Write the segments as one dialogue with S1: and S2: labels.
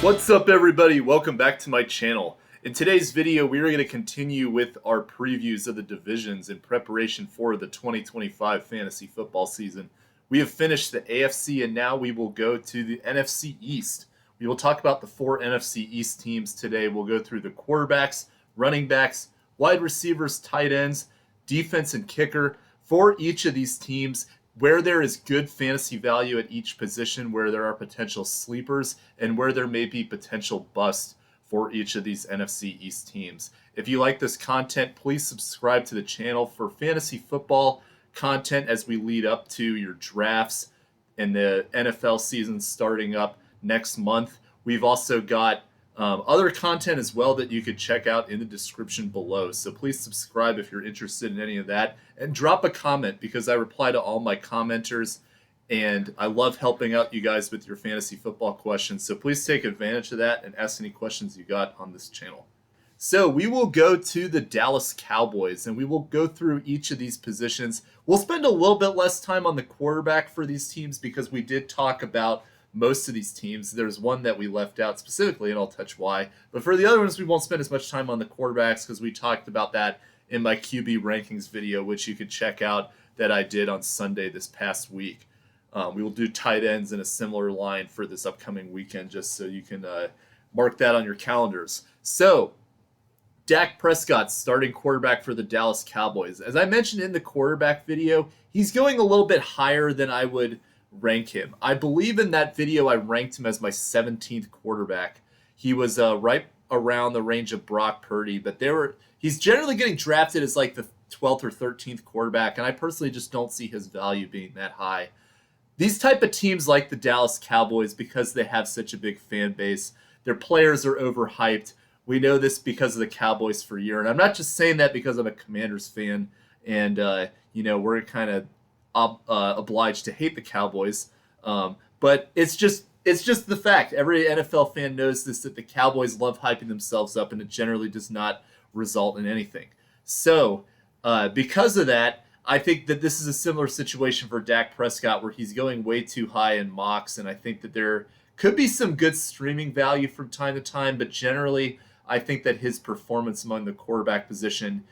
S1: What's up, everybody? Welcome back to my channel. In today's video, we are going to continue with our previews of the divisions in preparation for the 2025 fantasy football season. We have finished the AFC and now we will go to the NFC East. We will talk about the 4 NFC East teams today. We'll go through the quarterbacks, running backs, wide receivers, tight ends, defense, and kicker for each of these teams, where there is good fantasy value at each position, where there are potential sleepers, and where there may be potential bust for each of these NFC East teams. If you like this content, please subscribe to the channel for fantasy football content as we lead up to your drafts and the NFL season starting up next month. We've also got other content as well that you could check out in the description below. So please subscribe if you're interested in any of that, and drop a comment because I reply to all my commenters and I love helping out you guys with your fantasy football questions. So please take advantage of that and ask any questions you got on this channel. So we will go to the Dallas Cowboys and we will go through each of these positions. We'll spend a little bit less time on the quarterback for these teams because we did talk about most of these teams. There's one that we left out specifically, and I'll touch why. But for the other ones, we won't spend as much time on the quarterbacks because we talked about that in my QB rankings video, which you could check out that I did on Sunday this past week. We will do tight ends in a similar line for this upcoming weekend, just so you can mark that on your calendars. So, Dak Prescott, starting quarterback for the Dallas Cowboys. As I mentioned in the quarterback video, he's going a little bit higher than I would rank him. I believe in that video I ranked him as my 17th quarterback. He was right around the range of Brock Purdy, but he's generally getting drafted as like the 12th or 13th quarterback, and I personally just don't see his value being that high. These type of teams like the Dallas Cowboys, because they have such a big fan base, their players are overhyped. We know this because of the Cowboys for a year, and I'm not just saying that because I'm a Commanders fan and we're kind of obliged to hate the Cowboys, but it's just the fact. Every NFL fan knows this, that the Cowboys love hyping themselves up, and it generally does not result in anything. So because of that, I think that this is a similar situation for Dak Prescott, where he's going way too high in mocks, and I think that there could be some good streaming value from time to time, but generally I think that his performance among the quarterback position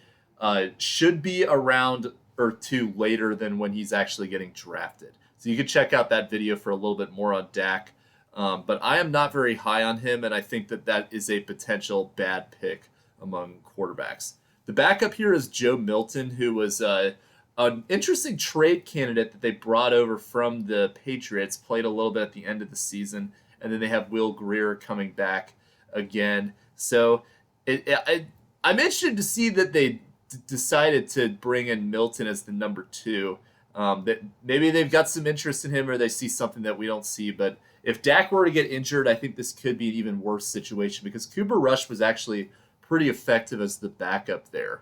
S1: should be around or two later than when he's actually getting drafted. So you can check out that video for a little bit more on Dak. But I am not very high on him, and I think that that is a potential bad pick among quarterbacks. The backup here is Joe Milton, who was an interesting trade candidate that they brought over from the Patriots, played a little bit at the end of the season, and then they have Will Grier coming back again. So I'm interested to see that they decided to bring in Milton as the number 2. That maybe they've got some interest in him, or they see something that we don't see. But if Dak were to get injured, I think this could be an even worse situation, because Cooper Rush was actually pretty effective as the backup there.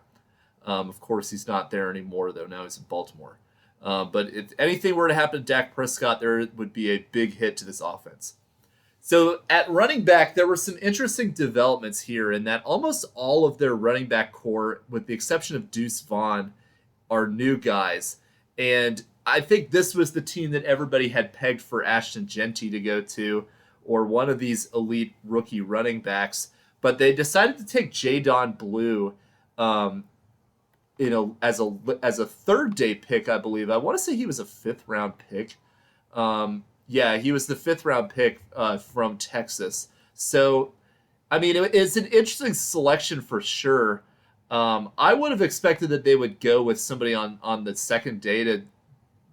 S1: Of course, he's not there anymore, though. Now he's in Baltimore. But if anything were to happen to Dak Prescott, there would be a big hit to this offense. So at running back, there were some interesting developments here in that almost all of their running back core, with the exception of Deuce Vaughn, are new guys. And I think this was the team that everybody had pegged for Ashton Genty to go to, or one of these elite rookie running backs. But they decided to take Jadon Blue, as a third-day pick, I believe. I want to say he was a 5th-round pick. Yeah, he was the 5th-round pick from Texas. So, I mean, it's an interesting selection for sure. I would have expected that they would go with somebody on the second day to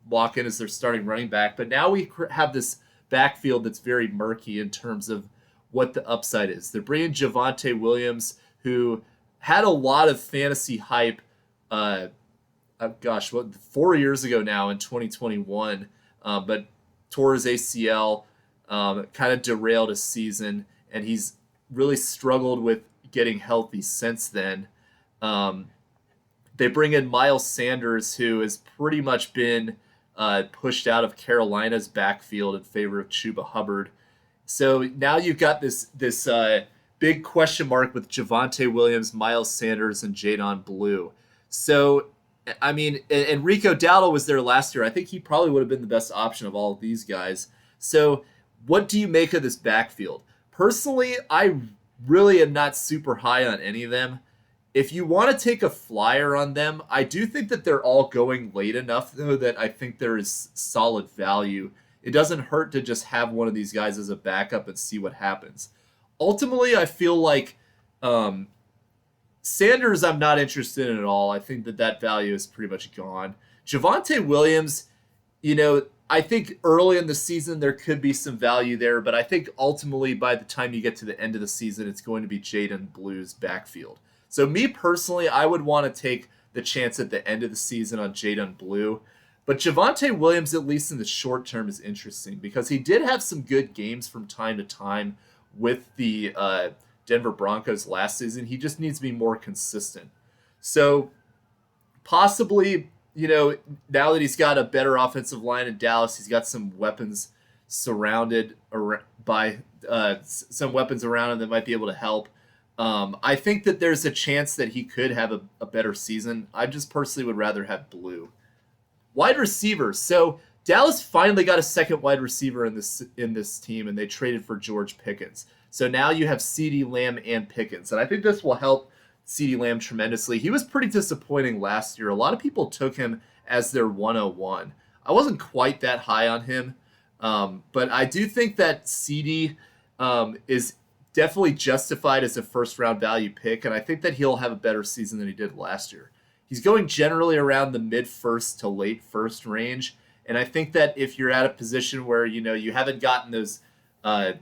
S1: walk in as their starting running back. But now we have this backfield that's very murky in terms of what the upside is. They're bringing Javonte Williams, who had a lot of fantasy hype, 4 years ago now in 2021, but tore his ACL, kind of derailed his season, and he's really struggled with getting healthy since then. They bring in Miles Sanders, who has pretty much been pushed out of Carolina's backfield in favor of Chuba Hubbard. So now you've got this big question mark with Javonte Williams, Miles Sanders, and Jadon Blue. So, I mean, and Rico Dowdle was there last year. I think he probably would have been the best option of all of these guys. So what do you make of this backfield? Personally, I really am not super high on any of them. If you want to take a flyer on them, I do think that they're all going late enough, though, that I think there is solid value. It doesn't hurt to just have one of these guys as a backup and see what happens. Ultimately, I feel like Sanders I'm not interested in at all. I think that value is pretty much gone. Javonte Williams, I think early in the season there could be some value there, but I think ultimately by the time you get to the end of the season, it's going to be Jaden Blue's backfield. So me personally, I would want to take the chance at the end of the season on Jaden Blue. But Javonte Williams, at least in the short term, is interesting because he did have some good games from time to time with the Denver Broncos last season. He just needs to be more consistent. So possibly, now that he's got a better offensive line in Dallas, he's got some weapons surrounded by some weapons around him that might be able to help. I think that there's a chance that he could have a better season. I just personally would rather have Blue. Wide receivers. So Dallas finally got a second wide receiver in this team, and they traded for George Pickens. So now you have CeeDee Lamb and Pickens, and I think this will help CeeDee Lamb tremendously. He was pretty disappointing last year. A lot of people took him as their 101. I wasn't quite that high on him, but I do think that CeeDee is definitely justified as a first-round value pick, and I think that he'll have a better season than he did last year. He's going generally around the mid-first to late-first range, and I think that if you're at a position where, you haven't gotten those those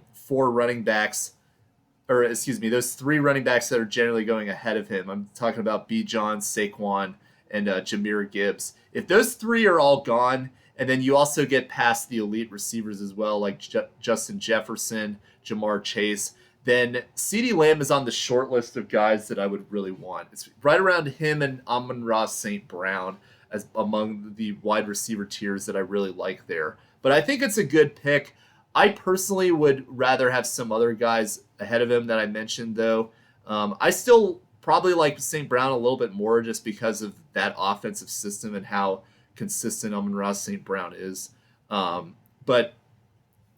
S1: three running backs that are generally going ahead of him. I'm talking about Bijan, Saquon, and Jahmyr Gibbs. If those three are all gone, and then you also get past the elite receivers as well, like Justin Jefferson, Jamar Chase, then CeeDee Lamb is on the short list of guys that I would really want. It's right around him and Amon-Ra St. Brown as among the wide receiver tiers that I really like there. But I think it's a good pick. I personally would rather have some other guys ahead of him that I mentioned, though. I still probably like St. Brown a little bit more just because of that offensive system and how consistent Amon-Ra St. Brown is. But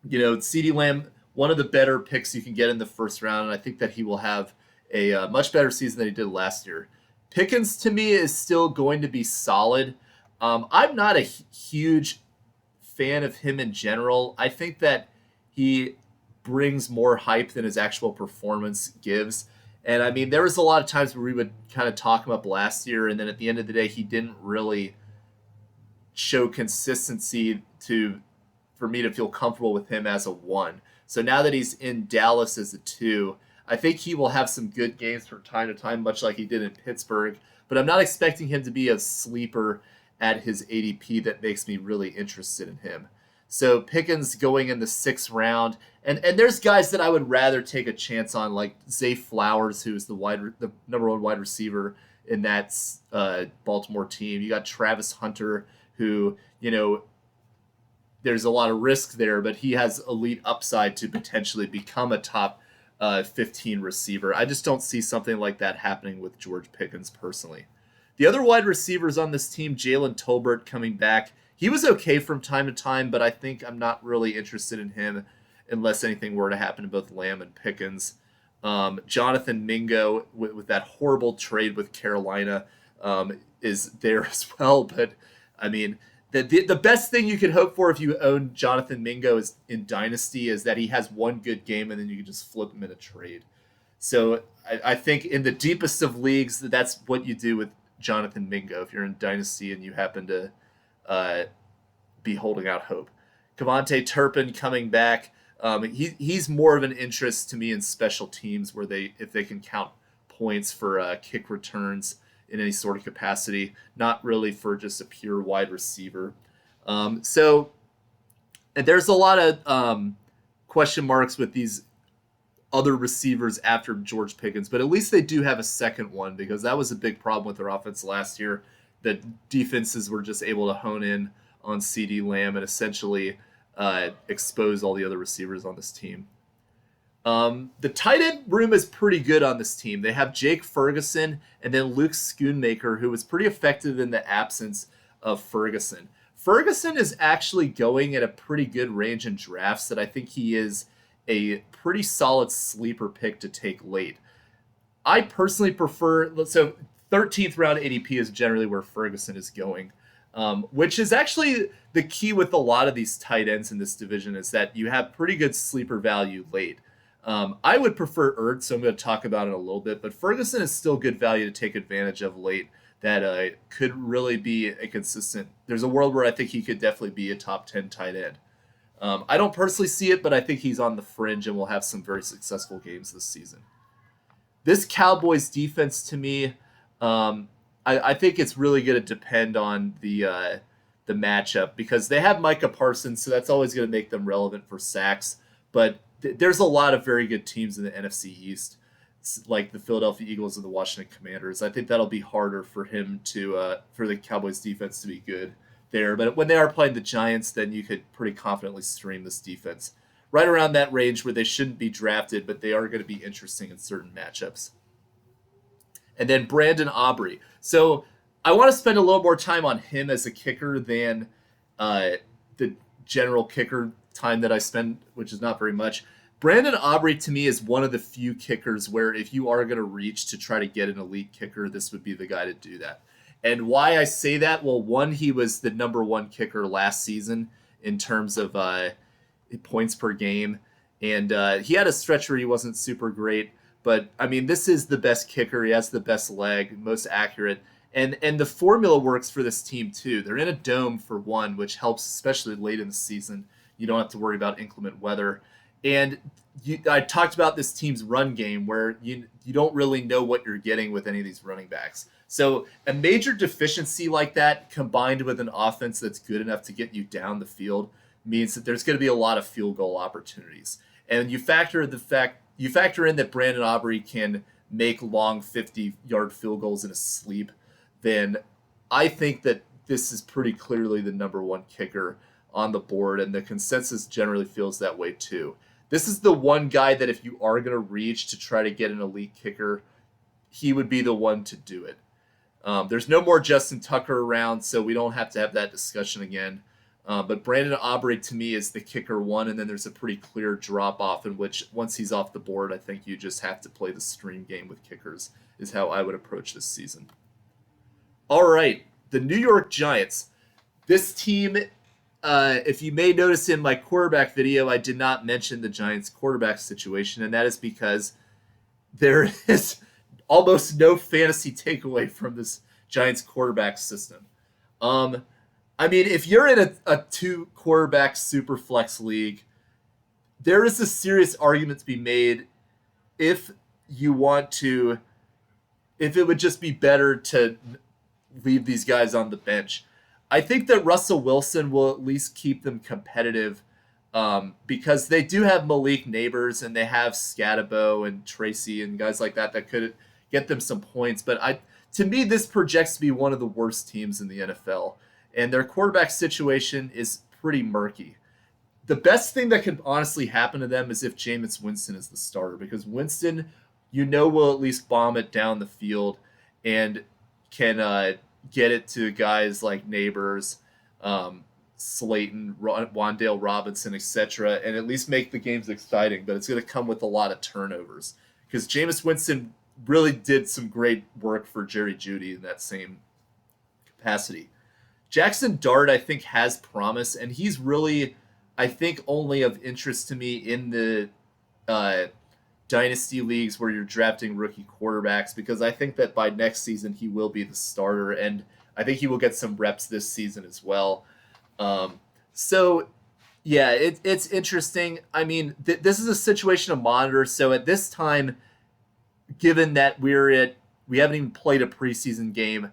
S1: CeeDee Lamb, one of the better picks you can get in the first round, and I think that he will have a much better season than he did last year. Pickens, to me, is still going to be solid. I'm not a huge fan of him in general. I think that he brings more hype than his actual performance gives. And, I mean, there was a lot of times where we would kind of talk him up last year, and then at the end of the day, he didn't really show consistency for me to feel comfortable with him as a 1. So now that he's in Dallas as a 2, I think he will have some good games from time to time, much like he did in Pittsburgh. But I'm not expecting him to be a sleeper at his ADP that makes me really interested in him. So Pickens going in the 6th round. And there's guys that I would rather take a chance on, like Zay Flowers, who is the number 1 wide receiver in that Baltimore team. You got Travis Hunter, who, there's a lot of risk there, but he has elite upside to potentially become a top 15 receiver. I just don't see something like that happening with George Pickens personally. The other wide receivers on this team, Jalen Tolbert coming back. He was okay from time to time, but I think I'm not really interested in him unless anything were to happen to both Lamb and Pickens. Jonathan Mingo, with that horrible trade with Carolina, is there as well. But, I mean, the best thing you could hope for if you own Jonathan Mingo in Dynasty is that he has one good game and then you can just flip him in a trade. So I think in the deepest of leagues, that's what you do with Jonathan Mingo if you're in Dynasty and you happen to be holding out hope. Kevontae Turpin coming back. He's more of an interest to me in special teams where if they can count points for kick returns in any sort of capacity, not really for just a pure wide receiver. And there's a lot of question marks with these other receivers after George Pickens, but at least they do have a second one because that was a big problem with their offense last year, that defenses were just able to hone in on CeeDee Lamb and essentially expose all the other receivers on this team. The tight end room is pretty good on this team. They have Jake Ferguson and then Luke Schoonmaker, who was pretty effective in the absence of Ferguson. Ferguson is actually going at a pretty good range in drafts that I think he is a pretty solid sleeper pick to take late. I personally prefer, so 13th round ADP is generally where Ferguson is going, which is actually the key with a lot of these tight ends in this division is that you have pretty good sleeper value late. I would prefer Ertz, so I'm going to talk about it a little bit, but Ferguson is still good value to take advantage of late that could really be a consistent. There's a world where I think he could definitely be a top 10 tight end. I don't personally see it, but I think he's on the fringe and will have some very successful games this season. This Cowboys defense, to me, I think it's really going to depend on the matchup because they have Micah Parsons, so that's always going to make them relevant for sacks. But there's a lot of very good teams in the NFC East, like the Philadelphia Eagles and the Washington Commanders. I think that'll be harder for him for the Cowboys defense to be good there. But when they are playing the Giants, then you could pretty confidently stream this defense right around that range where they shouldn't be drafted, but they are going to be interesting in certain matchups. And then Brandon Aubrey. So I want to spend a little more time on him as a kicker than the general kicker time that I spend, which is not very much. Brandon Aubrey, to me, is one of the few kickers where if you are going to reach to try to get an elite kicker, this would be the guy to do that. And why I say that? Well, one, he was the number one kicker last season in terms of points per game. And he had a stretch where he wasn't super great. But, I mean, this is the best kicker. He has the best leg, most accurate. And the formula works for this team, too. They're in a dome, for one, which helps, especially late in the season. You don't have to worry about inclement weather. And I talked about this team's run game where you don't really know what you're getting with any of these running backs. So a major deficiency like that combined with an offense that's good enough to get you down the field means that there's going to be a lot of field goal opportunities. And you factor in that Brandon Aubrey can make long 50-yard field goals in his sleep, then I think that this is pretty clearly the number one kicker on the board, and the consensus generally feels that way too. This is the one guy that if you are going to reach to try to get an elite kicker, he would be the one to do it. There's no more Justin Tucker around, so we don't have to have that discussion again. But Brandon Aubrey, to me, is the kicker one, and then there's a pretty clear drop-off in which once he's off the board, I think you just have to play the stream game with kickers is how I would approach this season. All right, the New York Giants. This team, if you may notice in my quarterback video, I did not mention the Giants' quarterback situation, and that is because there is almost no fantasy takeaway from this Giants quarterback system. I mean, if you're in a two-quarterback super flex league, there is a serious argument to be made if it would just be better to leave these guys on the bench. I think that Russell Wilson will at least keep them competitive because they do have Malik Neighbors and they have Scatabo and Tracy and guys like that could get them some points. But to me, this projects to be one of the worst teams in the NFL. And their quarterback situation is pretty murky. The best thing that could honestly happen to them is if Jameis Winston is the starter, because Winston, will at least bomb it down the field and can get it to guys like Neighbors, Slayton, Wan'Dale Robinson, etc., and at least make the games exciting. But it's going to come with a lot of turnovers because Jameis Winston really did some great work for Jerry Jeudy in that same capacity. Jackson Dart, I think, has promise, and he's really, I think, only of interest to me in the dynasty leagues where you're drafting rookie quarterbacks, because I think that by next season he will be the starter, and I think he will get some reps this season as well. So, yeah, it's interesting. I mean, this is a situation to monitor. So at this time, given that we haven't even played a preseason game,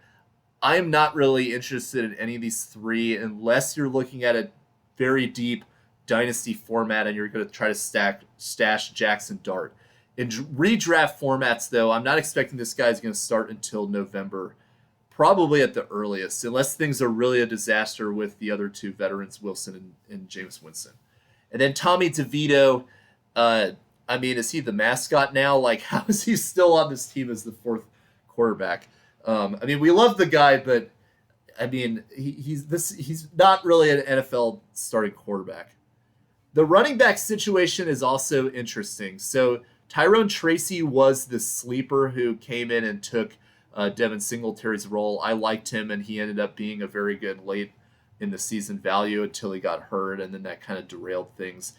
S1: I'm not really interested in any of these three unless you're looking at a very deep dynasty format and you're going to try to stash Jackson Dart. In redraft formats, though, I'm not expecting this guy's going to start until November, probably at the earliest, unless things are really a disaster with the other two veterans, Wilson and Jameis Winston. And then Tommy DeVito, I mean, is he the mascot now? Like, how is he still on this team as the fourth quarterback? I mean, we love the guy, but I mean, he's not really an NFL starting quarterback. The running back situation is also interesting. So Tyrone Tracy was the sleeper who came in and took Devin Singletary's role. I liked him, and he ended up being a very good late in the season value until he got hurt, and then that kind of derailed things.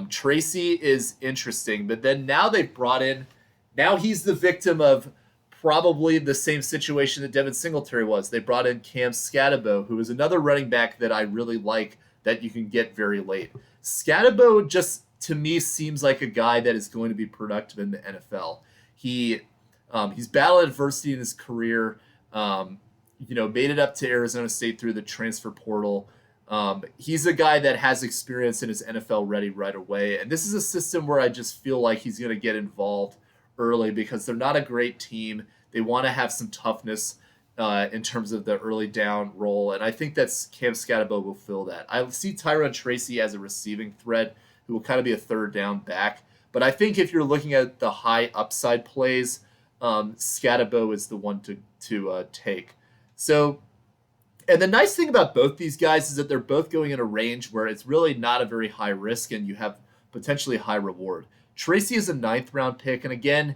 S1: Tracy is interesting, but then now they've brought in, now he's the victim of probably the same situation that Devin Singletary was. They brought in Cam Scatabo, who is another running back that I really like that you can get very late. Scatabo just, to me, seems like a guy that is going to be productive in the NFL. He's battled adversity in his career, made it up to Arizona State through the transfer portal. He's a guy that has experience and is NFL ready right away. And this is a system where I just feel like he's going to get involved early because they're not a great team. They want to have some toughness in terms of the early down role. And I think that's Cam Scatabo will fill that. I see Tyrone Tracy as a receiving threat who will kind of be a third down back. But I think if you're looking at the high upside plays, Scatabo is the one to take. So, and the nice thing about both these guys is that they're both going in a range where it's really not a very high risk and you have potentially high reward. Tracy is a 9th round pick. And again,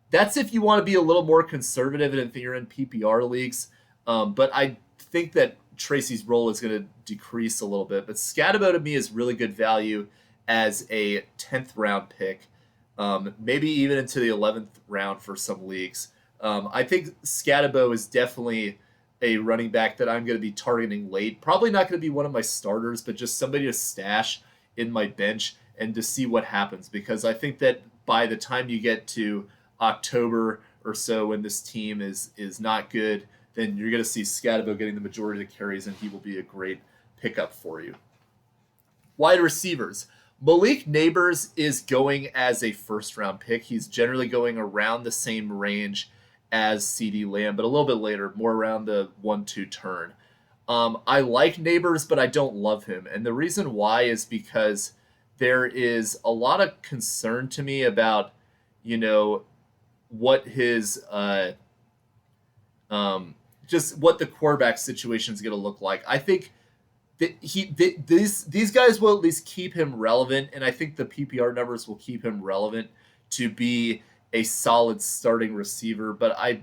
S1: that's if you want to be a little more conservative and if you're in PPR leagues. But I think that Tracy's role is going to decrease a little bit. But Scatabo to me is really good value as a 10th round pick, maybe even into the 11th round for some leagues. I think Scatabo is definitely a running back that I'm going to be targeting late. Probably not going to be one of my starters, but just somebody to stash in my bench and to see what happens. Because I think that by the time you get to October or so when this team is not good, then you're going to see Scatabo getting the majority of the carries and he will be a great pickup for you. Wide receivers. Malik Neighbors is going as a first-round pick. He's generally going around the same range as CeeDee Lamb, but a little bit later, more around the 1-2 turn. I like Neighbors, but I don't love him. And the reason why is because there is a lot of concern to me about, what his just what the quarterback situation is going to look like. I think that these guys will at least keep him relevant, and I think the PPR numbers will keep him relevant to be a solid starting receiver. But I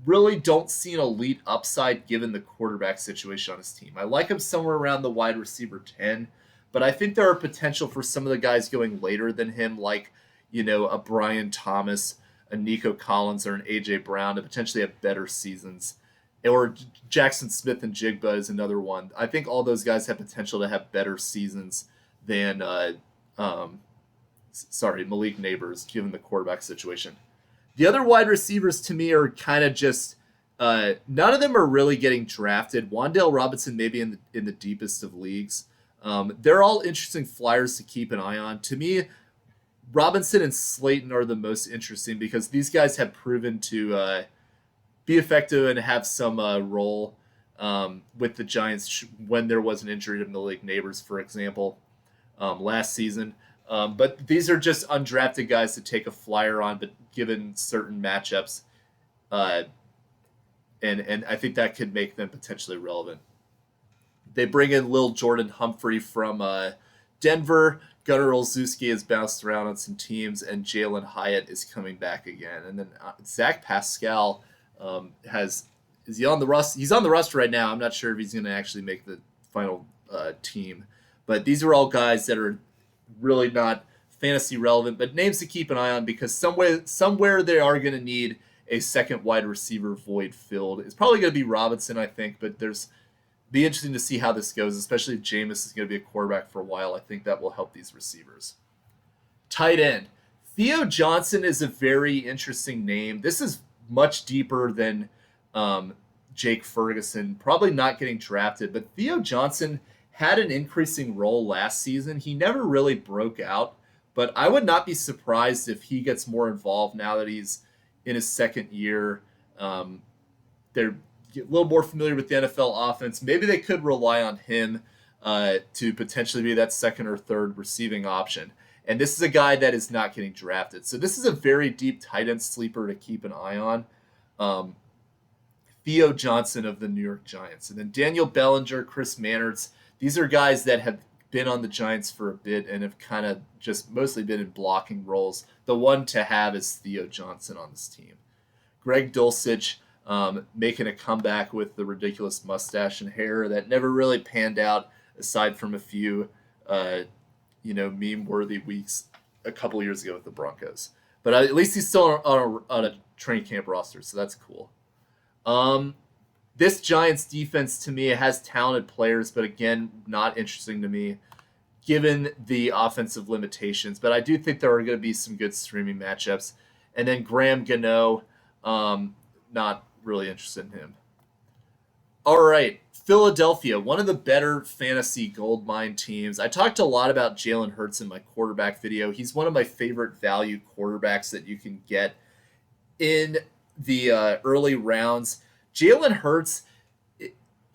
S1: really don't see an elite upside given the quarterback situation on his team. I like him somewhere around the wide receiver 10, but I think there are potential for some of the guys going later than him, like a Brian Thomas, a Nico Collins, or an AJ Brown to potentially have better seasons. Or Jackson Smith and Jigba is another one. I think all those guys have potential to have better seasons than Malik Neighbors, given the quarterback situation. The other wide receivers to me are kind of just none of them are really getting drafted. Wan'Dale Robinson maybe in the deepest of leagues. They're all interesting flyers to keep an eye on. To me, Robinson and Slayton are the most interesting because these guys have proven to be effective and have some role with the Giants when there was an injury to Malik Neighbors, for example, last season. But these are just undrafted guys to take a flyer on, but given certain matchups, and I think that could make them potentially relevant. They bring in Lil Jordan Humphrey from Denver. Gunnar Olszewski has bounced around on some teams, and Jalen Hyatt is coming back again. And then Zach Pascal is he on the roster? He's on the roster right now. I'm not sure if he's going to actually make the final team. But these are all guys that are really not fantasy relevant, but names to keep an eye on because somewhere they are going to need a second wide receiver void filled. It's probably going to be Robinson, I think, but be interesting to see how this goes, especially if Jameis is going to be a quarterback for a while. I think that will help these receivers. Tight end. Theo Johnson is a very interesting name. This is much deeper than Jake Ferguson, probably not getting drafted, but Theo Johnson had an increasing role last season. He never really broke out, but I would not be surprised if he gets more involved now that he's in his second year. They're a little more familiar with the NFL offense. Maybe they could rely on him to potentially be that second or third receiving option. And this is a guy that is not getting drafted. So this is a very deep tight end sleeper to keep an eye on. Theo Johnson of the New York Giants. And then Daniel Bellinger, Chris Mannertz. These are guys that have been on the Giants for a bit and have kind of just mostly been in blocking roles. The one to have is Theo Johnson on this team. Greg Dulcich making a comeback with the ridiculous mustache and hair that never really panned out, aside from a few, meme-worthy weeks a couple years ago with the Broncos. But at least he's still on a training camp roster, so that's cool. This Giants defense, to me, has talented players, but again, not interesting to me, given the offensive limitations. But I do think there are going to be some good streaming matchups. And then Graham Gano, not really interested in him. All right, Philadelphia, one of the better fantasy gold mine teams. I talked a lot about Jalen Hurts in my quarterback video. He's one of my favorite value quarterbacks that you can get in the early rounds. Jalen Hurts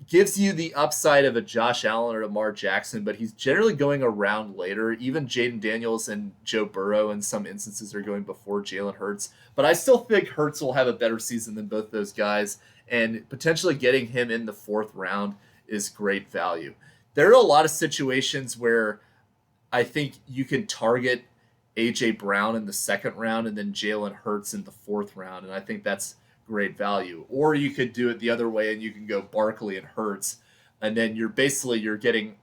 S1: gives you the upside of a Josh Allen or Lamar Jackson, but he's generally going around later. Even Jaden Daniels and Joe Burrow in some instances are going before Jalen Hurts. But I still think Hurts will have a better season than both those guys, and potentially getting him in the fourth round is great value. There are a lot of situations where I think you can target A.J. Brown in the second round and then Jalen Hurts in the fourth round, and I think that's great value. Or you could do it the other way and you can go Barkley and Hurts, and then you're getting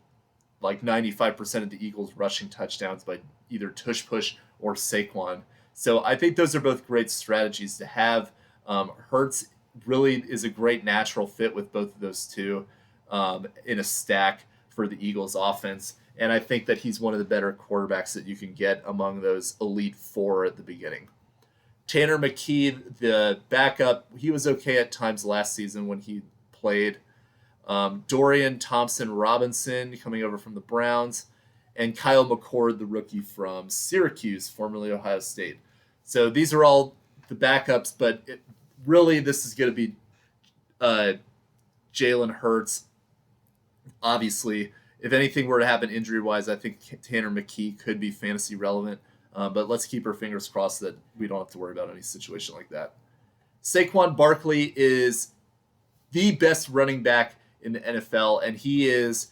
S1: like 95% of the Eagles rushing touchdowns by either tush push or Saquon. So I think those are both great strategies to have. Hurts really is a great natural fit with both of those two in a stack for the Eagles offense. And I think that he's one of the better quarterbacks that you can get among those elite four at the beginning. Tanner McKee, the backup, he was okay at times last season when he played. Dorian Thompson-Robinson coming over from the Browns. And Kyle McCord, the rookie from Syracuse, formerly Ohio State. So these are all the backups, but really this is going to be Jalen Hurts. Obviously, if anything were to happen injury-wise, I think Tanner McKee could be fantasy relevant. But let's keep our fingers crossed that we don't have to worry about any situation like that. Saquon Barkley is the best running back in the NFL, and he is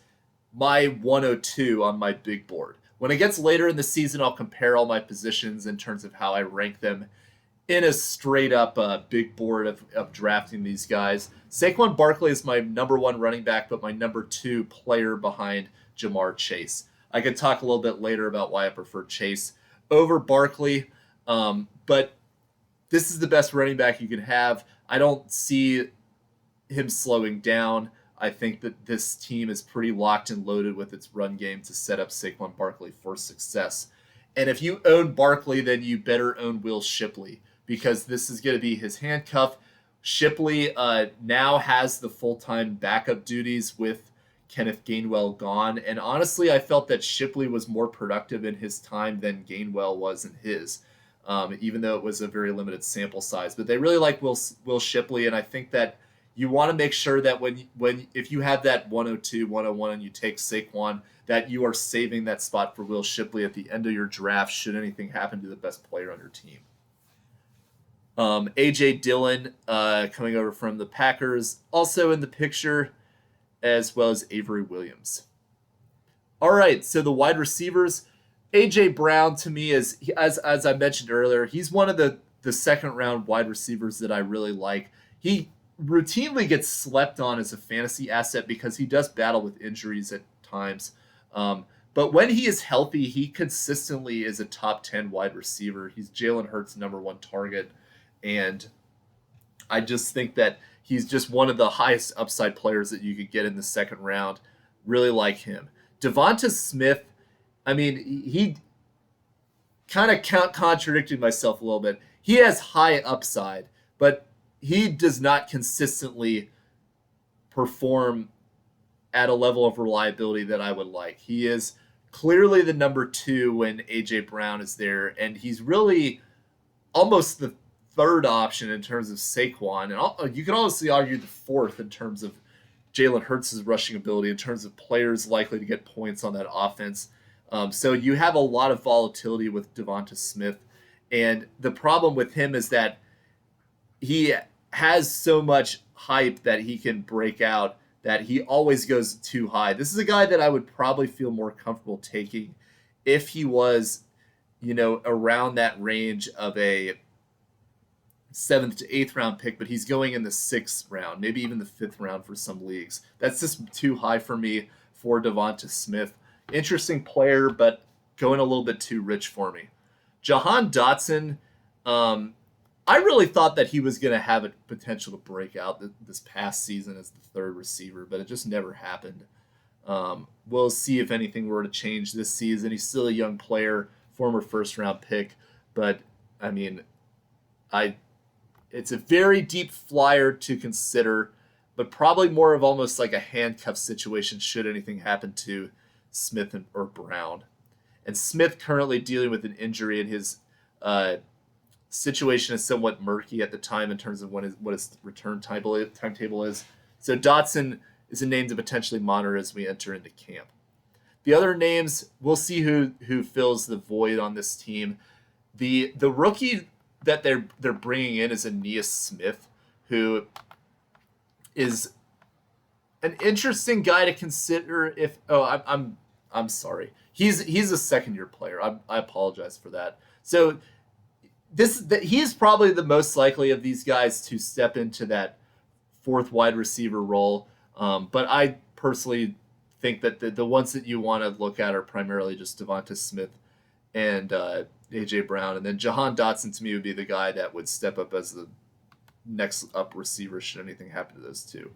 S1: my 102 on my big board. When it gets later in the season, I'll compare all my positions in terms of how I rank them in a straight-up big board of drafting these guys. Saquon Barkley is my number one running back, but my number two player behind Jamar Chase. I could talk a little bit later about why I prefer Chase over Barkley, but this is the best running back you can have. I don't see him slowing down. I think that this team is pretty locked and loaded with its run game to set up Saquon Barkley for success. And if you own Barkley, then you better own Will Shipley, because this is going to be his handcuff. Shipley now has the full-time backup duties with Kenneth Gainwell gone. And honestly, I felt that Shipley was more productive in his time than Gainwell was in his, even though it was a very limited sample size. But they really like Will Shipley, and I think that you want to make sure that if you have that 102, 101, and you take Saquon, that you are saving that spot for Will Shipley at the end of your draft should anything happen to the best player on your team. A.J. Dillon coming over from the Packers, also in the picture, as well as Avery Williams. All right, so the wide receivers, A.J. Brown to me is, as I mentioned earlier, he's one of the second-round wide receivers that I really like. He routinely gets slept on as a fantasy asset because he does battle with injuries at times. But when he is healthy, he consistently is a top 10 wide receiver. He's Jalen Hurts' number one target. And I just think that he's just one of the highest upside players that you could get in the second round. Really like him. Devonta Smith, I mean, he kind of contradicted myself a little bit. He has high upside, but he does not consistently perform at a level of reliability that I would like. He is clearly the number two when A.J. Brown is there, and he's really almost the third option in terms of Saquon. And you can obviously argue the fourth in terms of Jalen Hurts' rushing ability, in terms of players likely to get points on that offense. So you have a lot of volatility with Devonta Smith. And the problem with him is that he has so much hype that he can break out that he always goes too high. This is a guy that I would probably feel more comfortable taking if he was, around that range of a 7th to 8th round pick, but he's going in the 6th round, maybe even the 5th round for some leagues. That's just too high for me for Devonta Smith. Interesting player, but going a little bit too rich for me. Jahan Dotson, I really thought that he was going to have a potential to break out this past season as the 3rd receiver, but it just never happened. We'll see if anything were to change this season. He's still a young player, former 1st-round pick, but, I mean, it's a very deep flyer to consider, but probably more of almost like a handcuff situation should anything happen to Smith or Brown. And Smith currently dealing with an injury, and his situation is somewhat murky at the time in terms of what his return timetable is. So Dotson is a name to potentially monitor as we enter into camp. The other names, we'll see who fills the void on this team. The rookie that they're bringing in is Aeneas Smith, who is an interesting guy to consider. I'm sorry, he's a 2nd-year player. I apologize for that. So he's probably the most likely of these guys to step into that 4th wide receiver role. But I personally think that the ones that you want to look at are primarily just Devonta Smith and A.J. Brown. And then Jahan Dotson, to me, would be the guy that would step up as the next up receiver should anything happen to those two.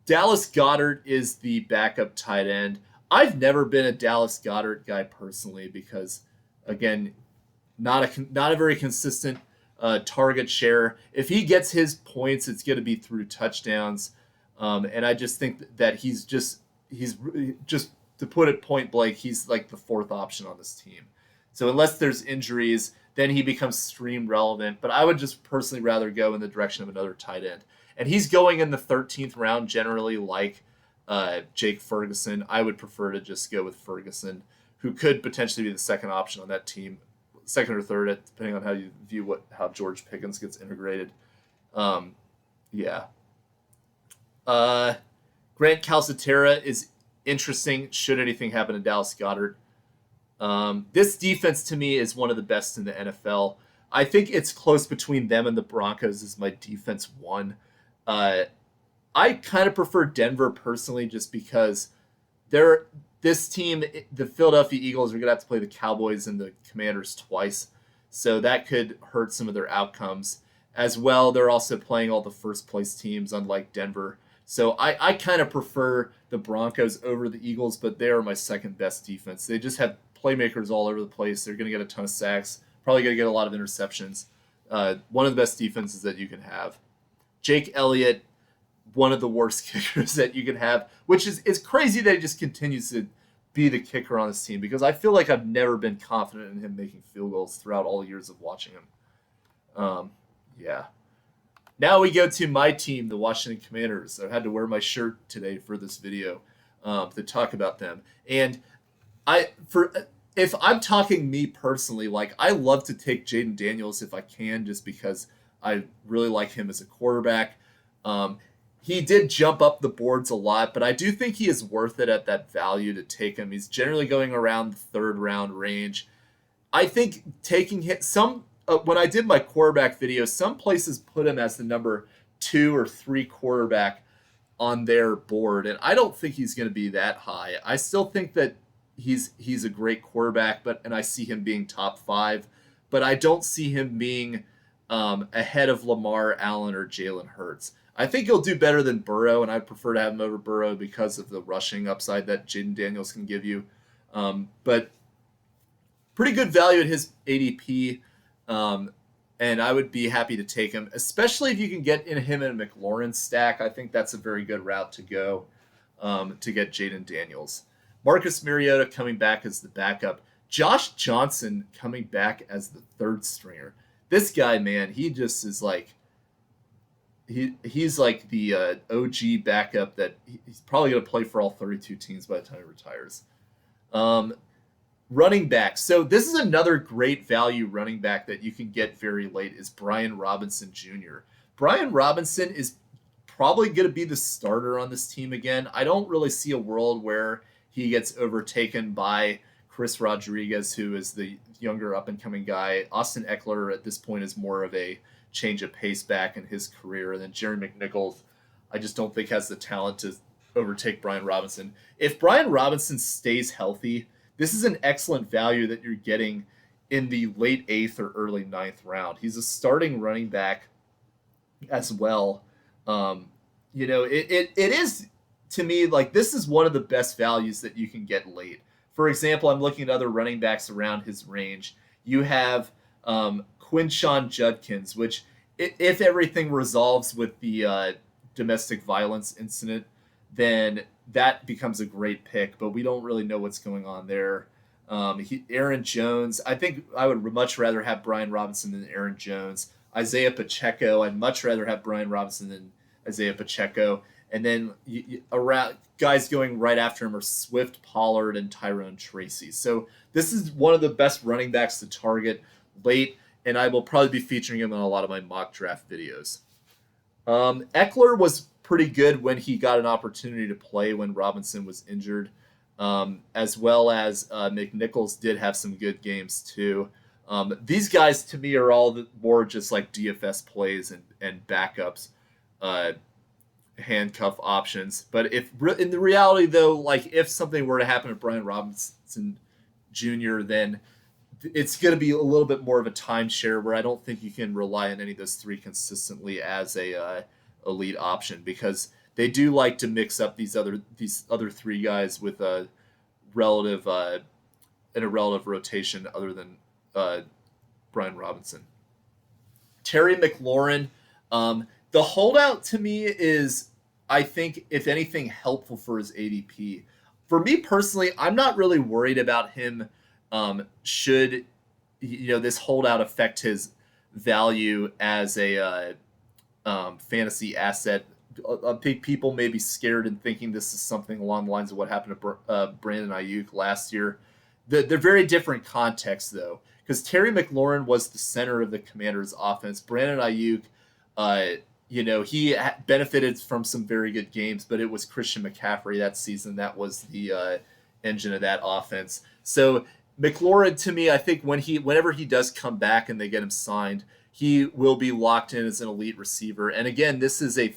S1: Dallas Goedert is the backup tight end. I've never been a Dallas Goedert guy personally because, again, not a very consistent target share. If he gets his points, it's going to be through touchdowns. And I just think that he's just to put it point blank, he's like the 4th option on this team. So unless there's injuries, then he becomes stream relevant. But I would just personally rather go in the direction of another tight end. And he's going in the 13th round generally, like Jake Ferguson. I would prefer to just go with Ferguson, who could potentially be the 2nd option on that team, 2nd or 3rd, depending on how you view how George Pickens gets integrated. Grant Calcaterra is interesting should anything happen to Dallas Goedert. This defense to me is one of the best in the NFL. I think it's close between them and the Broncos as my defense 1. I kind of prefer Denver personally just because this team, the Philadelphia Eagles, are going to have to play the Cowboys and the Commanders twice. So that could hurt some of their outcomes. As well, they're also playing all the first-place teams, unlike Denver. So I kind of prefer the Broncos over the Eagles, but they are my 2nd-best defense. They just have playmakers all over the place. They're going to get a ton of sacks, probably going to get a lot of interceptions. One of the best defenses that you can have. Jake Elliott, one of the worst kickers that you can have, which is crazy that he just continues to be the kicker on this team because I feel like I've never been confident in him making field goals throughout all years of watching him. Now we go to my team, the Washington Commanders. I had to wear my shirt today for this video to talk about them. And if I'm talking me personally, like I love to take Jaden Daniels if I can, just because I really like him as a quarterback. He did jump up the boards a lot, but I do think he is worth it at that value to take him. He's generally going around the 3rd round range. I think taking him when I did my quarterback video, some places put him as the number 2 or 3 quarterback on their board, and I don't think he's going to be that high. I still think that he's a great quarterback, and I see him being top 5, but I don't see him being ahead of Lamar, Allen, or Jalen Hurts. I think he'll do better than Burrow, and I'd prefer to have him over Burrow because of the rushing upside that Jaden Daniels can give you. But pretty good value at his ADP. And I would be happy to take him, especially if you can get him in a McLaurin stack. I think that's a very good route to go to get Jaden Daniels. Marcus Mariota coming back as the backup. Josh Johnson coming back as the 3rd stringer. This guy, man, he just is like he's like the OG backup that he's probably going to play for all 32 teams by the time he retires. Running back. So this is another great value running back that you can get very late is Brian Robinson Jr. Brian Robinson is probably going to be the starter on this team again. I don't really see a world where he gets overtaken by Chris Rodriguez, who is the younger up-and-coming guy. Austin Eckler at this point is more of a change of pace back in his career. And then Jerry McNichols, I just don't think has the talent to overtake Brian Robinson. If Brian Robinson stays healthy, this is an excellent value that you're getting in the late 8th or early 9th round. He's a starting running back as well. It is, to me, like, this is one of the best values that you can get late. For example, I'm looking at other running backs around his range. You have Quinshon Judkins, which, if everything resolves with the domestic violence incident, then that becomes a great pick, but we don't really know what's going on there. Aaron Jones, I think I would much rather have Brian Robinson than Aaron Jones. Isaiah Pacheco, I'd much rather have Brian Robinson than Isaiah Pacheco. And then around guys going right after him are Swift, Pollard, and Tyrone Tracy. So this is one of the best running backs to target late, and I will probably be featuring him in a lot of my mock draft videos. Eckler was pretty good when he got an opportunity to play when Robinson was injured, as well as McNichols did have some good games too. These guys, to me, are all more just like DFS plays and backups, handcuff options. But if in the reality, though, like if something were to happen to Brian Robinson Jr., then it's going to be a little bit more of a timeshare where I don't think you can rely on any of those three consistently as a elite option, because they do like to mix up these other three guys with a relative in a relative rotation other than Brian Robinson. Terry McLaurin, the holdout to me is, I think, if anything, helpful for his ADP. For me personally, I'm not really worried about him. Should this holdout affect his value as a fantasy asset? I think people may be scared and thinking this is something along the lines of what happened to Brandon Ayuk last year. They're very different contexts, though, because Terry McLaurin was the center of the Commanders' offense. Brandon Ayuk, he benefited from some very good games, but it was Christian McCaffrey that season that was the engine of that offense. So McLaurin, to me, I think whenever he does come back and they get him signed, he will be locked in as an elite receiver. And again, this is a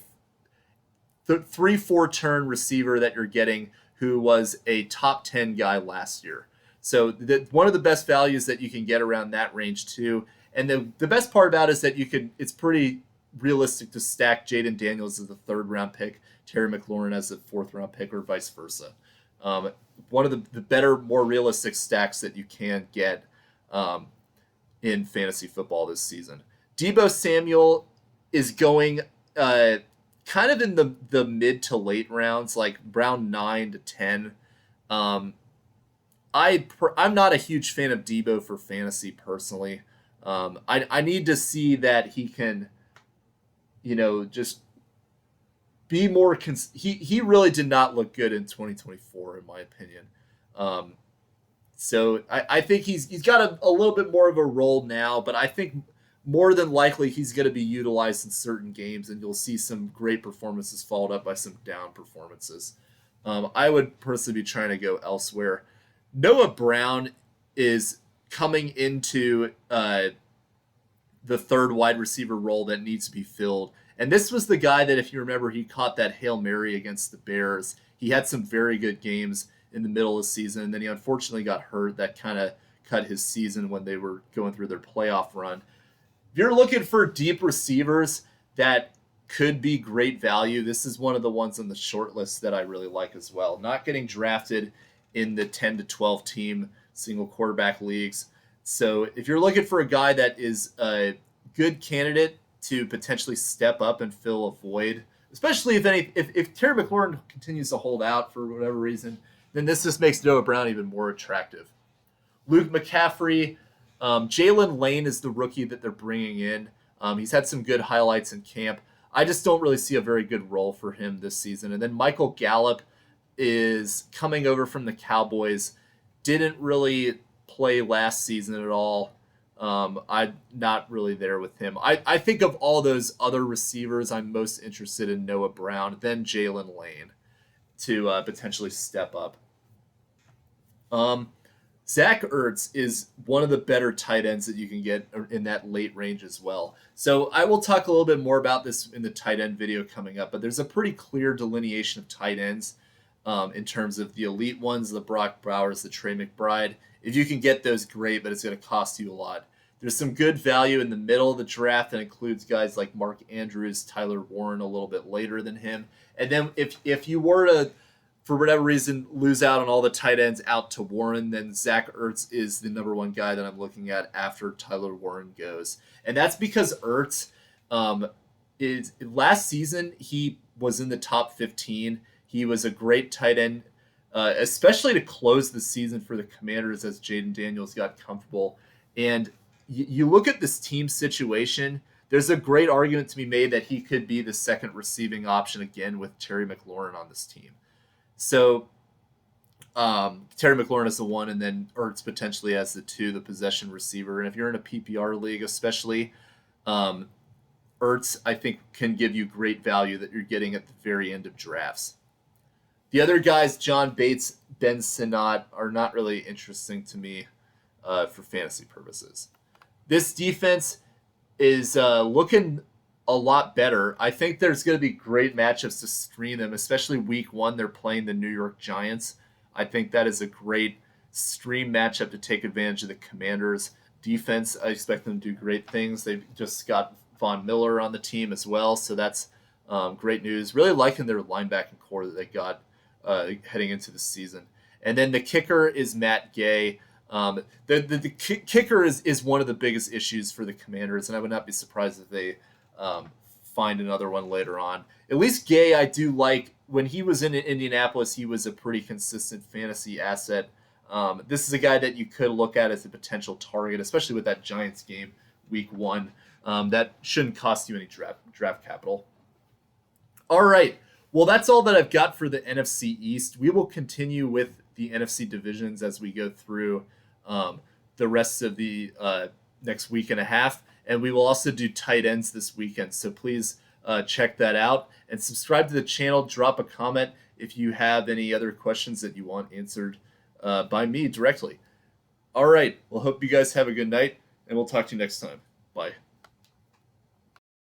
S1: 3-4 turn receiver that you're getting who was a top 10 guy last year. So one of the best values that you can get around that range too. And the best part about it is that it's pretty realistic to stack Jaden Daniels as the 3rd round pick, Terry McLaurin as the 4th round pick, or vice versa. One of the better, more realistic stacks that you can get in fantasy football this season. Deebo Samuel is going kind of in the mid to late rounds, like round 9 to 10. I'm not a huge fan of Deebo for fantasy personally. I need to see that he can, just be more. He really did not look good in 2024, in my opinion. So I think he's got a little bit more of a role now, but I think more than likely he's going to be utilized in certain games, and you'll see some great performances followed up by some down performances. I would personally be trying to go elsewhere. Noah Brown is coming into the 3rd wide receiver role that needs to be filled. And this was the guy that, if you remember, he caught that Hail Mary against the Bears. He had some very good games in the middle of the season, and then he unfortunately got hurt. That kind of cut his season when they were going through their playoff run. If you're looking for deep receivers that could be great value, this is one of the ones on the short list that I really like as well. Not getting drafted in the 10 to 12 team single quarterback leagues. So if you're looking for a guy that is a good candidate to potentially step up and fill a void, especially if Terry McLaurin continues to hold out for whatever reason, then this just makes Noah Brown even more attractive. Luke McCaffrey, Jalen Lane is the rookie that they're bringing in. He's had some good highlights in camp. I just don't really see a very good role for him this season. And then Michael Gallup is coming over from the Cowboys. Didn't really play last season at all. I'm not really there with him. I think of all those other receivers, I'm most interested in Noah Brown, then Jalen Lane to potentially step up. Um, Zach Ertz is one of the better tight ends that you can get in that late range as well. So I will talk a little bit more about this in the tight end video coming up, but there's a pretty clear delineation of tight ends in terms of the elite ones, the Brock Bowers, the Trey McBride. If you can get those, great, but it's going to cost you a lot. There's some good value in the middle of the draft that includes guys like Mark Andrews, Tyler Warren a little bit later than him. And then if you were to, for whatever reason, lose out on all the tight ends out to Warren, then Zach Ertz is the number one guy that I'm looking at after Tyler Warren goes. And that's because Ertz is last season he was in the top 15. He was a great tight end, especially to close the season for the Commanders as Jaden Daniels got comfortable. And you look at this team situation, there's a great argument to be made that he could be the second receiving option again with Terry McLaurin on this team. So Terry McLaurin is the one, and then Ertz potentially as the two, the possession receiver. And if you're in a PPR league especially, Ertz, I think, can give you great value that you're getting at the very end of drafts. The other guys, John Bates, Ben Sinnott, are not really interesting to me for fantasy purposes. This defense is looking a lot better. I think there's going to be great matchups to stream them, especially week 1. They're playing the New York Giants. I think that is a great stream matchup to take advantage of the Commanders' defense. I expect them to do great things. They've just got Von Miller on the team as well, so that's great news. Really liking their linebacking core that they got heading into the season. And then the kicker is Matt Gay. The kicker is one of the biggest issues for the Commanders, and I would not be surprised if they find another one later on. At least Gay, I do like. When he was in Indianapolis, he was a pretty consistent fantasy asset. This is a guy that you could look at as a potential target, especially with that Giants game week 1. That shouldn't cost you any draft capital. All right. Well, that's all that I've got for the NFC East. We will continue with the NFC divisions as we go through the rest of the next week and a half. And we will also do tight ends this weekend. So please check that out and subscribe to the channel. Drop a comment if you have any other questions that you want answered by me directly. All right. Well, hope you guys have a good night, and we'll talk to you next time. Bye.